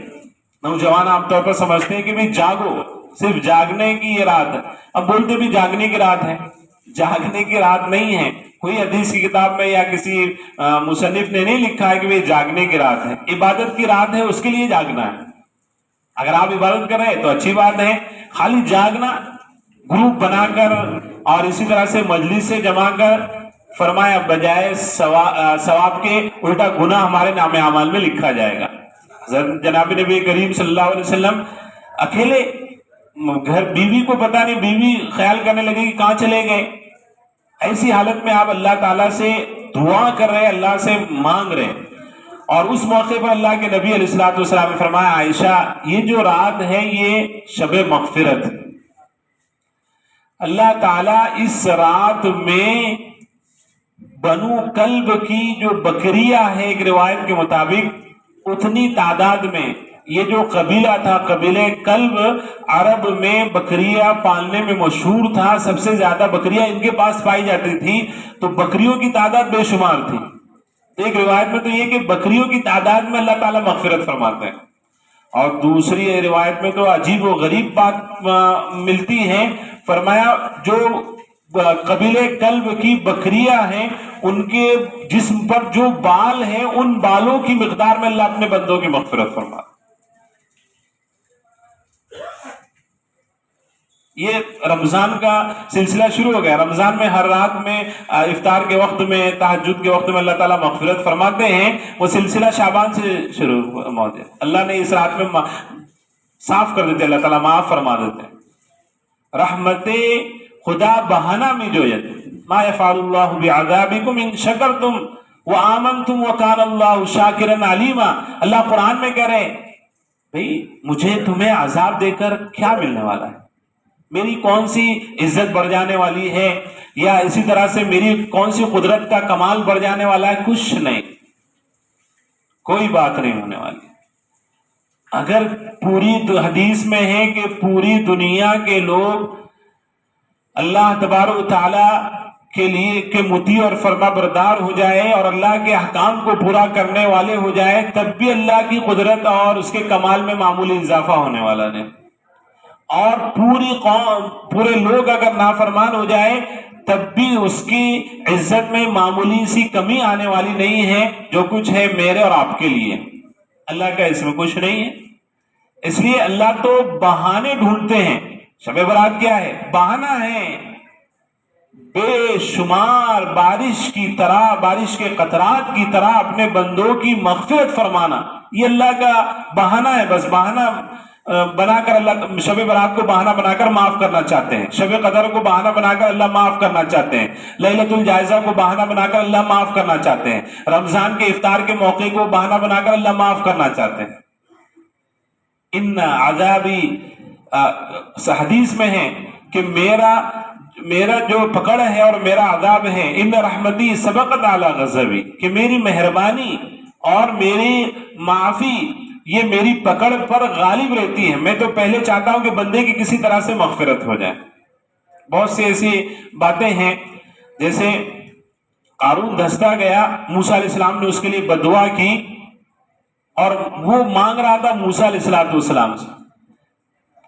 Speaker 2: نوجوان عام طور پر سمجھتے ہیں کہ بھی جاگو صرف جاگنے کی یہ رات ہے. اب بولتے بھی جاگنے کی رات ہے جاگنے کی رات نہیں ہے. کوئی حدیث کی کتاب میں یا کسی مصنف نے نہیں لکھا ہے کہ وہ جاگنے کی رات ہے. عبادت کی رات ہے اس کے لیے جاگنا ہے. اگر آپ عبادت کر رہے ہیں تو اچھی بات ہے. خالی جاگنا گروپ بنا کر اور اسی طرح سے مجلس سے جما کر فرمایا بجائے ثواب کے الٹا گناہ ہمارے نام اعمال میں لکھا جائے گا. جناب نبی کریم صلی اللہ علیہ وسلم اکیلے گھر بیوی کو پتہ نہیں بیوی خیال کرنے لگے کہ کہاں چلے گئے. ایسی حالت میں آپ اللہ تعالیٰ سے دعا کر رہے اللہ سے مانگ رہے اور اس موقع پر اللہ کے نبی علیہ الصلوۃ والسلام نے فرمایا عائشہ یہ جو رات ہے یہ شب مغفرت. اللہ تعالیٰ اس رات میں بنو کلب کی جو بکریہ ہے ایک روایت کے مطابق اتنی تعداد میں یہ جو قبیلہ تھا قبیلہ کلب عرب میں بکریہ پالنے میں مشہور تھا. سب سے زیادہ بکریہ ان کے پاس پائی جاتی تھی تو بکریوں کی تعداد بے شمار تھی. ایک روایت میں تو یہ کہ بکریوں کی تعداد میں اللہ تعالیٰ مغفرت فرماتے ہیں اور دوسری روایت میں تو عجیب و غریب بات ملتی ہے. فرمایا جو قبیلہ کلب کی بکریہ ہیں ان کے جسم پر جو بال ہیں ان بالوں کی مقدار میں اللہ اپنے بندوں کی مغفرت فرماتا. یہ رمضان کا سلسلہ شروع ہو گیا. رمضان میں ہر رات میں افطار کے وقت میں تہجد کے وقت میں اللہ تعالیٰ مغفرت فرماتے ہیں. وہ سلسلہ شعبان سے شروع ہوا. اللہ نے اس رات میں صاف کر دیتے اللہ تعالیٰ معاف فرما دیتے. رحمت خدا بہانہ میں جویت ما یفعل اللہ بعذابکم ان شکرتم وآمنتم وکان اللہ شاکرا علیما. اللہ قرآن میں کہہ رہے بھئی مجھے تمہیں عذاب دے کر کیا ملنے والا ہے, میری کون سی عزت بڑھ جانے والی ہے, یا اسی طرح سے میری کون سی قدرت کا کمال بڑھ جانے والا ہے. کچھ نہیں, کوئی بات نہیں ہونے والی. اگر پوری حدیث میں ہے کہ پوری دنیا کے لوگ اللہ تبارک و تعالی کے لیے کہ مطیع اور فرما بردار ہو جائے اور اللہ کے احکام کو پورا کرنے والے ہو جائے, تب بھی اللہ کی قدرت اور اس کے کمال میں معمولی اضافہ ہونے والا نہیں. اور پوری قوم پورے لوگ اگر نافرمان ہو جائے تب بھی اس کی عزت میں معمولی سی کمی آنے والی نہیں ہے. جو کچھ ہے میرے اور آپ کے لیے, اللہ کا اس میں کچھ نہیں ہے. اس لیے اللہ تو بہانے ڈھونڈتے ہیں. شب برات کیا ہے؟ بہانہ ہے. بے شمار بارش کی طرح، بارش کے قطرات کی طرح اپنے بندوں کی مغفرت فرمانا، یہ اللہ کا بہانہ ہے، بس بہانہ بنا کر اللہ شب برات کو بہانہ بنا کر معاف کرنا چاہتے ہیں، شب قدر کو بہانہ بنا کر اللہ معاف کرنا چاہتے ہیں، لیلۃ الجائزہ کو بہانہ بنا کر اللہ معاف کرنا چاہتے ہیں، رمضان کے افطار کے موقع کو بہانہ بنا کر اللہ معاف کرنا چاہتے ہیں۔ ان عذابی، حدیث میں ہے کہ میرا جو پکڑ ہے اور میرا عذاب ہے، ان رحمتی سبقت علی غضبی، کہ میری مہربانی اور میری معافی یہ میری پکڑ پر غالب رہتی ہے۔ میں تو پہلے چاہتا ہوں کہ بندے کی کسی طرح سے مغفرت ہو جائے۔ بہت سی ایسی باتیں ہیں، جیسے قارون دھستا گیا، موسیٰ علیہ السلام نے اس کے لیے بددعا کی، اور وہ مانگ رہا تھا موسیٰ علیہ السلام سے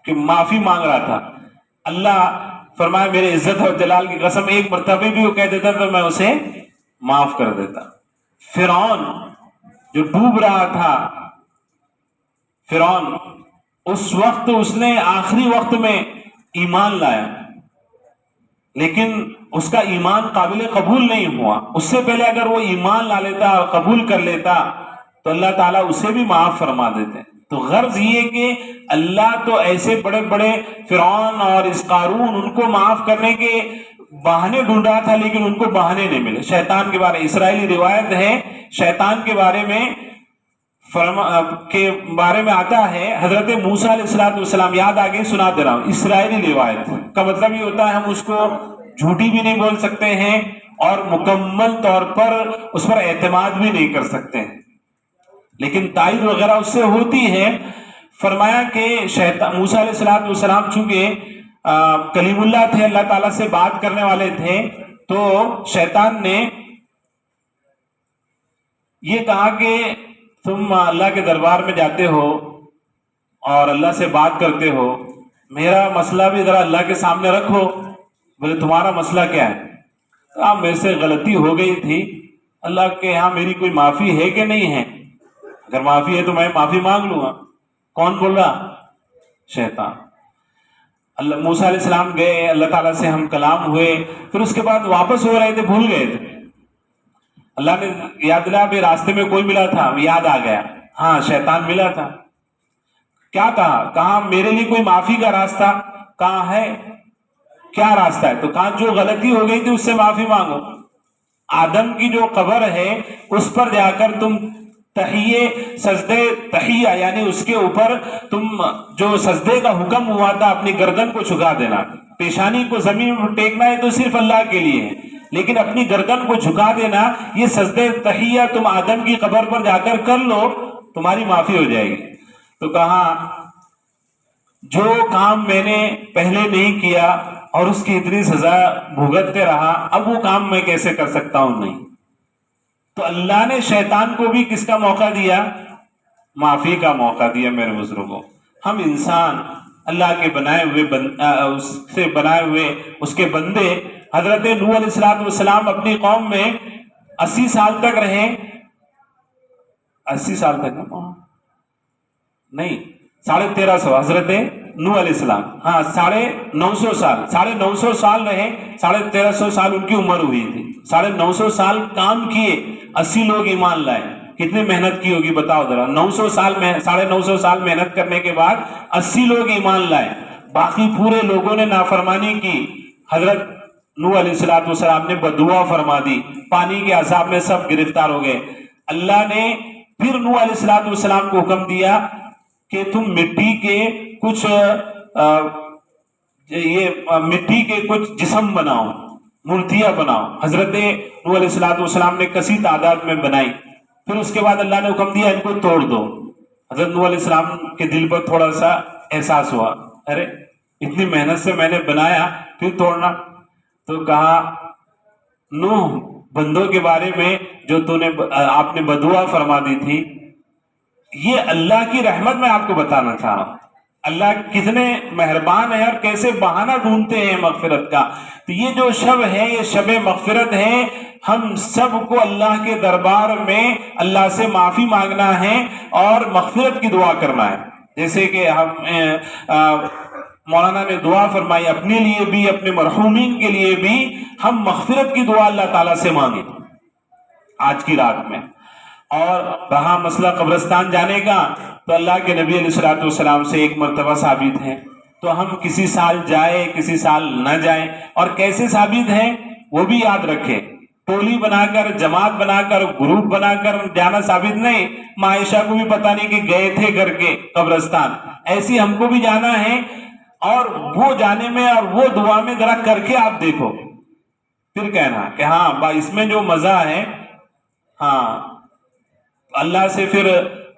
Speaker 2: کہ معافی مانگ رہا تھا۔ اللہ فرمایا میرے عزت اور جلال کی قسم، ایک مرتبہ بھی وہ کہہ دیتا تو میں اسے معاف کر دیتا۔ فرعون جو ڈوب رہا تھا، فرعون اس وقت اس نے آخری وقت میں ایمان لایا، لیکن اس کا ایمان قابل قبول نہیں ہوا۔ اس سے پہلے اگر وہ ایمان لا لیتا اور قبول کر لیتا تو اللہ تعالیٰ اسے بھی معاف فرما دیتے۔ تو غرض یہ کہ اللہ تو ایسے بڑے بڑے فرعون اور اس قارون، ان کو معاف کرنے کے بہانے ڈھونڈ رہا تھا، لیکن ان کو بہانے نہیں ملے۔ شیطان کے بارے اسرائیلی روایت ہے، شیطان کے بارے میں آتا ہے، حضرت موسیٰ علیہ السلام، یاد آگے سنا دے رہا ہوں، اسرائیلی روایت کا مطلب یہ ہوتا ہے ہم اس کو جھوٹی بھی نہیں بول سکتے ہیں اور مکمل طور پر اس پر اعتماد بھی نہیں کر سکتے ہیں، لیکن تائید وغیرہ اس سے ہوتی ہے۔ فرمایا کہ موسیٰ علیہ السلام چونکہ کلیم اللہ تھے، اللہ تعالیٰ سے بات کرنے والے تھے، تو شیطان نے یہ کہا کہ تم اللہ کے دربار میں جاتے ہو اور اللہ سے بات کرتے ہو، میرا مسئلہ بھی ذرا اللہ کے سامنے رکھو۔ بولے تمہارا مسئلہ کیا ہے؟ میرے سے غلطی ہو گئی تھی، اللہ کے ہاں میری کوئی معافی ہے کہ نہیں ہے؟ اگر معافی ہے تو میں معافی مانگ لوں گا۔ کون بول رہا؟ شیطان۔ اللہ موسیٰ علیہ السلام گئے، اللہ تعالیٰ سے ہم کلام ہوئے، پھر اس کے بعد واپس ہو رہے تھے، بھول گئے تھے۔ اللہ نے یاد دلایا، بھی راستے میں کوئی ملا تھا، یاد آ گیا، ہاں شیطان ملا تھا۔ کیا کہا میرے لیے کوئی معافی کا راستہ کہاں ہے؟ کیا راستہ ہے؟ تو کہاں جو غلطی ہو گئی تھی اس سے معافی مانگو۔ آدم کی جو قبر ہے اس پر جا کر تم سجدے تحیہ، یعنی اس کے اوپر تم جو سجدے کا حکم ہوا تھا، اپنی گردن کو جھکا دینا، پیشانی کو زمین پر ٹیکنا ہے تو صرف اللہ کے لیے ہے، لیکن اپنی گردن کو جھکا دینا، یہ سجدے تحیہ تم آدم کی قبر پر جا کر لو، تمہاری معافی ہو جائے گی۔ تو کہا جو کام میں نے پہلے نہیں کیا اور اس کی اتنی سزا بھگتتے رہا، اب وہ کام میں کیسے کر سکتا ہوں؟ نہیں۔ تو اللہ نے شیطان کو بھی کس کا موقع دیا؟ معافی کا موقع دیا۔ میرے بزرگوں، ہم انسان اللہ کے بنائے ہوئے اس کے بندے، حضرت نوح علیہ السلام اپنی قوم میں 80 سال تک رہے، 80 سال تک نہیں، 1350، حضرت نوح علیہ السلام، ہاں 950 سال رہے، 1350 سال ان کی عمر ہوئی تھی، 950 سال کام کیے، 80 لوگ ایمان لائے۔ کتنی محنت کی ہوگی بتاؤ ذرا؟ 900 سال محنت کرنے کے بعد 80 لوگ ایمان لائے، باقی پورے لوگوں نے نافرمانی کی۔ حضرت نوح علیہ السلام نے بددعا فرما دی، پانی کے عذاب میں سب گرفتار ہو گئے۔ اللہ نے پھر نوح علیہ السلام کو حکم دیا کہ تم مٹی کے کچھ جسم بناؤ، مورتیاں بناؤ۔ حضرت نوح علیہ السلام نے کثیر تعداد میں بنائی۔ پھر اس کے بعد اللہ نے حکم دیا ان کو توڑ دو۔ حضرت نوح علیہ السلام کے دل پر تھوڑا سا احساس ہوا، ارے اتنی محنت سے میں نے بنایا پھر توڑنا۔ تو کہا نوح، بندوں کے بارے میں جو آپ نے بددعا فرما دی تھی، یہ اللہ کی رحمت میں آپ کو بتانا چاہ رہا ہوں، اللہ کتنے مہربان ہے اور کیسے بہانہ ڈھونڈتے ہیں مغفرت کا۔ تو یہ جو شب ہے یہ شب مغفرت ہے، ہم سب کو اللہ کے دربار میں اللہ سے معافی مانگنا ہے اور مغفرت کی دعا کرنا ہے۔ جیسے کہ ہم مولانا نے دعا فرمائی اپنے لیے بھی اپنے مرحومین کے لیے بھی ہم مغفرت کی دعا اللہ تعالیٰ سے مانگیں آج کی رات میں. اور رہا مسئلہ قبرستان جانے کا تو اللہ کے نبی علیہ الصلوۃ والسلام سے ایک مرتبہ ثابت ہے، تو ہم کسی سال جائیں کسی سال نہ جائیں. اور کیسے ثابت ہے وہ بھی یاد رکھیں، ٹولی بنا کر جماعت بنا کر گروپ بنا کر جانا ثابت نہیں. عائشہ کو بھی پتہ نہیں کہ گئے تھے کر کے قبرستان، ایسی ہم کو بھی جانا ہے. اور وہ جانے میں اور وہ دعا میں ذرا کر کے آپ دیکھو، پھر کہنا کہ ہاں اس میں جو مزہ ہے، ہاں اللہ سے پھر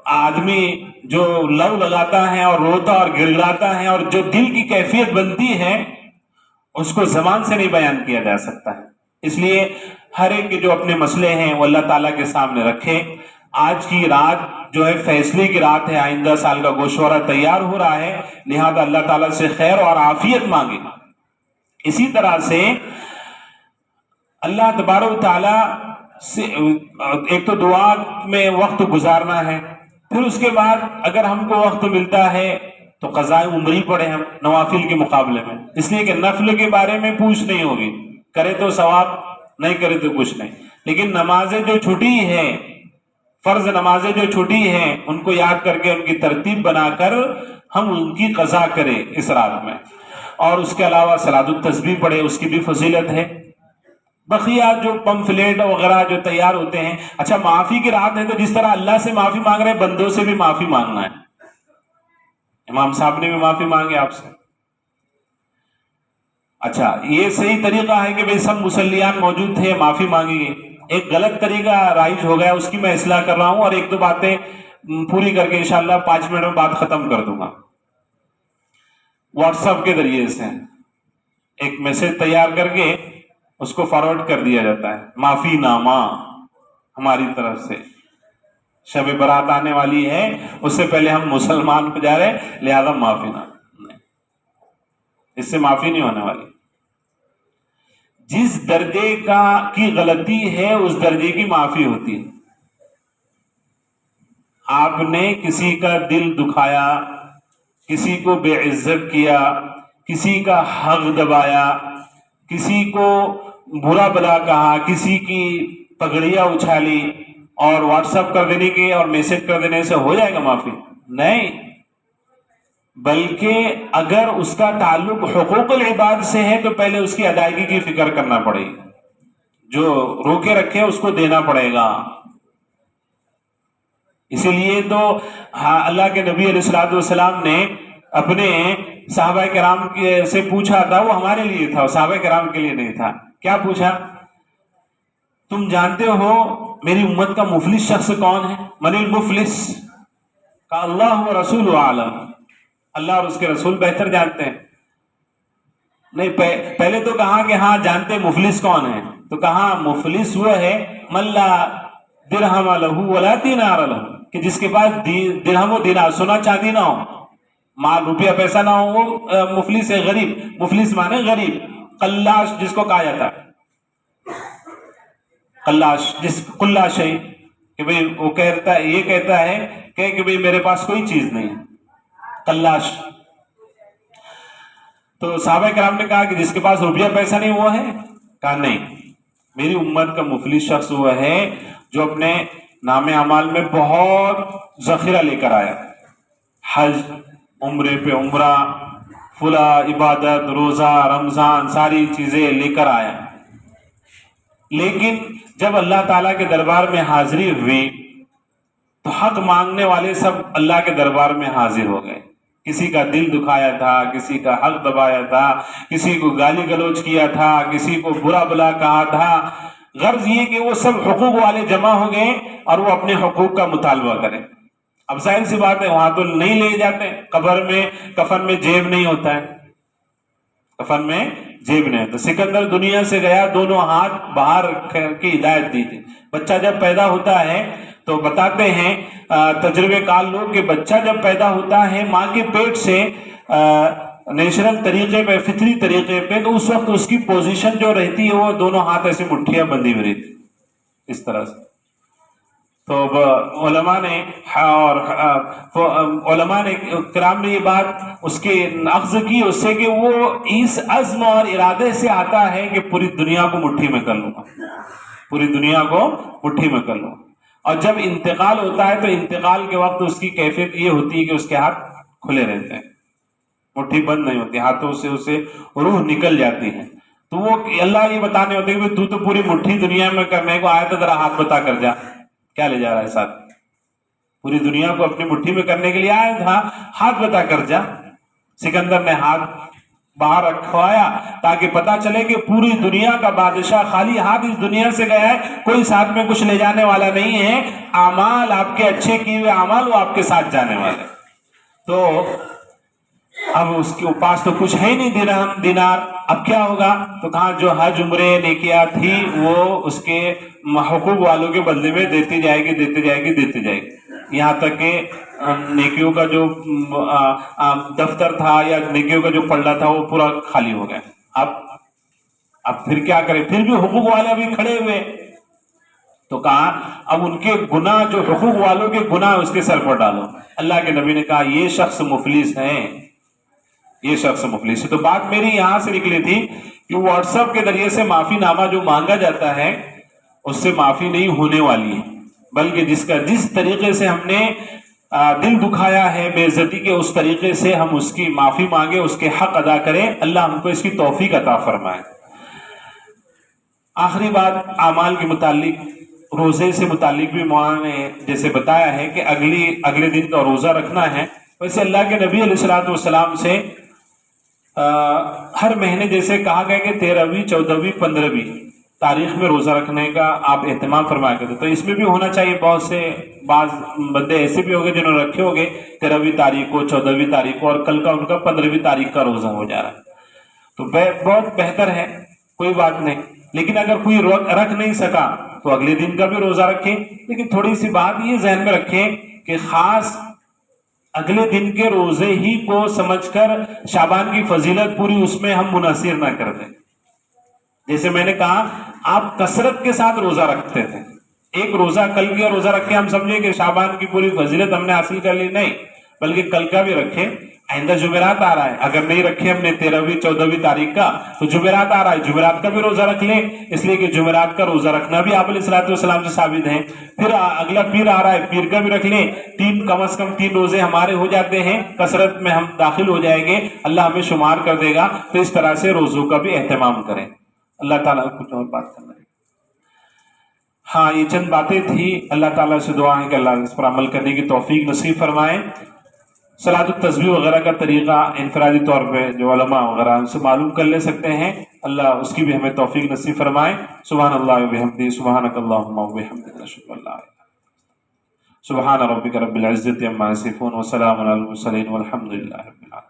Speaker 2: آدمی جو لو لگاتا ہے اور روتا اور گڑ گڑاتا ہے اور جو دل کی کیفیت بنتی ہے اس کو زبان سے نہیں بیان کیا جا سکتا ہے. اس لیے ہر ایک کے جو اپنے مسئلے ہیں وہ اللہ تعالیٰ کے سامنے رکھے. آج کی رات جو ہے فیصلے کی رات ہے، آئندہ سال کا گوشوارہ تیار ہو رہا ہے، لہذا اللہ تعالیٰ سے خیر اور عافیت مانگے. اسی طرح سے اللہ تبارک و تعالیٰ سے ایک تو دعا میں وقت گزارنا ہے، پھر اس کے بعد اگر ہم کو وقت ملتا ہے تو قضاء عمری پڑھیں ہم نوافل کے مقابلے میں، اس لیے کہ نفل کے بارے میں پوچھ نہیں ہوگی، کرے تو ثواب نہیں کرے تو کچھ نہیں. لیکن نمازیں جو چھٹی ہیں، فرض نمازیں جو چھٹی ہیں، ان کو یاد کر کے ان کی ترتیب بنا کر ہم ان کی قضا کریں اس رات میں. اور اس کے علاوہ صلاۃ التسبیح پڑھے، اس کی بھی فضیلت ہے. بقیہ جو پمفلیٹ وغیرہ جو تیار ہوتے ہیں، اچھا معافی کی رات ہے تو جس طرح اللہ سے معافی مانگ رہے ہیں بندوں سے بھی معافی مانگنا ہے. امام صاحب نے بھی معافی مانگے آپ سے. اچھا یہ صحیح طریقہ ہے کہ بھئی سب مصلیان موجود تھے معافی مانگیں گے. ایک غلط طریقہ رائج ہو گیا، اس کی میں اصلاح کر رہا ہوں اور ایک دو باتیں پوری کر کے انشاءاللہ 5 منٹ میں بات ختم کر دوں گا. واٹس ایپ کے ذریعے سے ایک میسج تیار کر کے اس کو فارورڈ کر دیا جاتا ہے، معافی نامہ ہماری طرف سے. شب برات آنے والی ہے، اس سے پہلے ہم مسلمان ہو جا رہے، لہذا معافی نامہ، اس سے معافی نہیں ہونے والی. جس درجے کی غلطی ہے اس درجے کی معافی ہوتی ہے. آپ نے کسی کا دل دکھایا، کسی کو بے عزت کیا، کسی کا حق دبایا، کسی کو برا بلا کہا، کسی کی پگڑیاں اچھالی، اور واٹس ایپ کر دینے کے اور میسج کر دینے سے ہو جائے گا معافی؟ نہیں، بلکہ اگر اس کا تعلق حقوق العباد سے ہے تو پہلے اس کی ادائیگی کی فکر کرنا پڑے گی. جو روکے رکھے اس کو دینا پڑے گا. اسی لیے تو اللہ کے نبی علیہ الصلوۃ والسلام نے اپنے صحابہ کرام سے پوچھا تھا، وہ ہمارے لیے تھا، صحابہ کرام کے لیے نہیں تھا. کیا پوچھا؟ تم جانتے ہو میری امت کا مفلس شخص کون ہے؟ من المفلس؟ کہا اللہ و رسول عالم، اللہ اور اس کے رسول بہتر جانتے ہیں. نہیں، پہلے تو کہا کہ ہاں جانتے مفلس کون ہے، تو کہا مفلس وہ ہے من لا درہم لہ ولا دینار لہ، کہ جس کے پاس درہم و دینار، سونا چاندی نہ ہو، مال روپیہ پیسہ نہ ہو، وہ مفلس ہے. غریب، مفلس مانے غریب. قلاش جس کو کہا جاتا ہے، قلاش قلاش ہے کہ بھئی وہ کہتا ہے، یہ کہتا ہے کہ بھئی میرے پاس کوئی چیز نہیں، قلاش. تو صحابہ کرام نے کہا کہ جس کے پاس روپیہ پیسہ نہیں وہ ہے؟ کہا نہیں، میری امت کا مفلس شخص وہ ہے جو اپنے نام اعمال میں بہت ذخیرہ لے کر آیا، حج، عمرے پہ عمرہ، فلاں عبادت، روزہ، رمضان، ساری چیزیں لے کر آیا، لیکن جب اللہ تعالیٰ کے دربار میں حاضری ہوئی تو حق مانگنے والے سب اللہ کے دربار میں حاضر ہو گئے. کسی کا دل دکھایا تھا، کسی کا حق دبایا تھا، کسی کو گالی گلوچ کیا تھا، کسی کو برا بلا کہا تھا. غرض یہ کہ وہ سب حقوق والے جمع ہو گئے اور وہ اپنے حقوق کا مطالبہ کریں. اب ظاہر سی بات ہے وہاں تو نہیں لے جاتے، قبر میں کفن میں جیب نہیں ہوتا ہے، کفن میں جیب نہیں. تو سکندر دنیا سے گیا، دونوں ہاتھ باہر کی ہدایت دی تھی. بچہ جب پیدا ہوتا ہے تو بتاتے ہیں تجربے کار لوگ کہ بچہ جب پیدا ہوتا ہے ماں کے پیٹ سے نیچرل طریقے پہ، فطری طریقے پہ، تو اس وقت اس کی پوزیشن جو رہتی ہے وہ دونوں ہاتھ ایسے مٹھیاں بندھی ہوئی رہتی اس طرح سے. تو علماء نے اور علماء نے کرام نے یہ بات اس کے اخذ کی اس سے کہ وہ اس عزم اور ارادے سے آتا ہے کہ پوری دنیا کو مٹھی میں کر لوں گا، پوری دنیا کو مٹھی میں کر لوں گا۔ اور جب انتقال ہوتا ہے تو انتقال کے وقت اس کی کیفیت یہ ہوتی ہے کہ اس کے ہاتھ کھلے رہتے ہیں، مٹھی بند نہیں ہوتی، ہاتھوں سے اسے روح نکل جاتی ہے۔ تو وہ اللہ یہ بتانے ہوتے ہیں کہ تو پوری مٹھی دنیا میں کرنے کو آیا تو ذرا ہاتھ بتا کر جا، کیا لے جا رہا ہے ساتھ؟ پوری دنیا کو اپنی مٹھی میں کرنے کے لیے آیا تھا، ہاتھ بتا کر جا۔ سکندر نے ہاتھ باہر رکھوایا تاکہ پتا چلے کہ پوری دنیا کا بادشاہ خالی ہاتھ اس دنیا سے گیا ہے، کوئی ساتھ میں کچھ لے جانے والا نہیں ہے، اعمال آپ کے اچھے کیے ہوئے اعمال وہ آپ کے ساتھ جانے والے۔ تو اب اس کے پاس تو کچھ ہے ہی نہیں درہم دینار، اب کیا ہوگا؟ تو کہاں جو حج عمرے نیکیاں تھی وہ اس کے حقوق والوں کے بدلے میں دیتی جائے گی، دیتی جائے گی، دیتی جائے گی، یہاں تک کہ نیکیوں کا جو دفتر تھا یا نیکیوں کا جو پلڑا تھا وہ پورا خالی ہو گیا۔ اب پھر کیا کرے؟ پھر بھی حقوق والے ابھی کھڑے ہوئے، تو کہا اب ان کے گناہ، جو حقوق والوں کے گناہ اس کے سر پر ڈالو۔ اللہ کے نبی نے کہا یہ شخص مفلس ہے، یہ شخص مفلس ہے۔ تو بات میری یہاں سے نکلی تھی کہ واٹس ایپ کے ذریعے سے معافی نامہ جو مانگا جاتا ہے اس سے معافی نہیں ہونے والی ہے، بلکہ جس طریقے سے ہم نے دل دکھایا ہے بے عزتی کے، اس طریقے سے ہم اس کی معافی مانگے، اس کے حق ادا کریں۔ اللہ ہم کو اس کی توفیق عطا فرمائے۔ آخری بات اعمال کے متعلق، روزے سے متعلق بھی مولانا نے جیسے بتایا ہے کہ اگلے دن کا روزہ رکھنا ہے، ویسے اللہ کے نبی علیہ السلام سے ہر مہینے جیسے کہا گیا کہ 13ویں 14ویں 15ویں تاریخ میں روزہ رکھنے کا آپ اہتمام فرمایا کرتے، تو اس میں بھی ہونا چاہیے۔ بعض بندے ایسے بھی ہوگے جنہوں نے رکھے ہوگے 13ویں تاریخ کو، 14ویں تاریخ کو، اور کل کا ان کا 15ویں تاریخ کا روزہ ہو جا رہا ہے، تو بہت بہتر ہے، کوئی بات نہیں۔ لیکن اگر کوئی رکھ نہیں سکا تو اگلے دن کا بھی روزہ رکھیں، لیکن تھوڑی سی بات یہ ذہن میں رکھیں کہ خاص اگلے دن کے روزے ہی کو سمجھ کر شعبان کی فضیلت پوری اس میں ہم منحصر نہ کر دیں۔ جیسے میں نے کہا آپ کثرت کے ساتھ روزہ رکھتے تھے، ایک روزہ کل کا روزہ رکھے ہم سمجھے کہ شعبان کی پوری فضیلت ہم نے حاصل کر لی، نہیں، بلکہ کل کا بھی رکھے۔ آئندہ جمعرات آ رہا ہے، اگر نہیں رکھے ہم نے 13ویں 14ویں تاریخ کا تو جمعرات آ رہا ہے، جمعرات کا بھی روزہ رکھ لیں، اس لیے کہ جمعرات کا روزہ رکھنا بھی آپ علیہ السلام سے ثابت ہے۔ پھر اگلا پیر آ رہا ہے، پیر کا بھی رکھ لیں، کم از کم 3 روزے ہمارے ہو جاتے ہیں، کثرت میں ہم داخل ہو جائیں گے، اللہ ہمیں شمار کر دے گا۔ تو اس طرح سے روزوں کا بھی اہتمام کریں۔ اللہ تعالیٰ کچھ اور بات کرنا ہے؟ ہاں، یہ چند باتیں تھی، اللہ تعالیٰ سے دعا ہے کہ اللہ اس پر عمل کرنے کی توفیق نصیب فرمائے۔ صلاۃ التسبیح وغیرہ کا طریقہ انفرادی طور پہ جو علماء وغیرہ ان سے معلوم کر لے سکتے ہیں، اللہ اس کی بھی ہمیں توفیق نصیب فرمائے۔ سبحان اللہ وبحمدہ، سبحانک اللہم وبحمدک، اشہد ان لا الہ الا انت، سبحان ربک رب العزۃ عما یصفون وسلام علی المرسلین والحمد للہ رب العالمین۔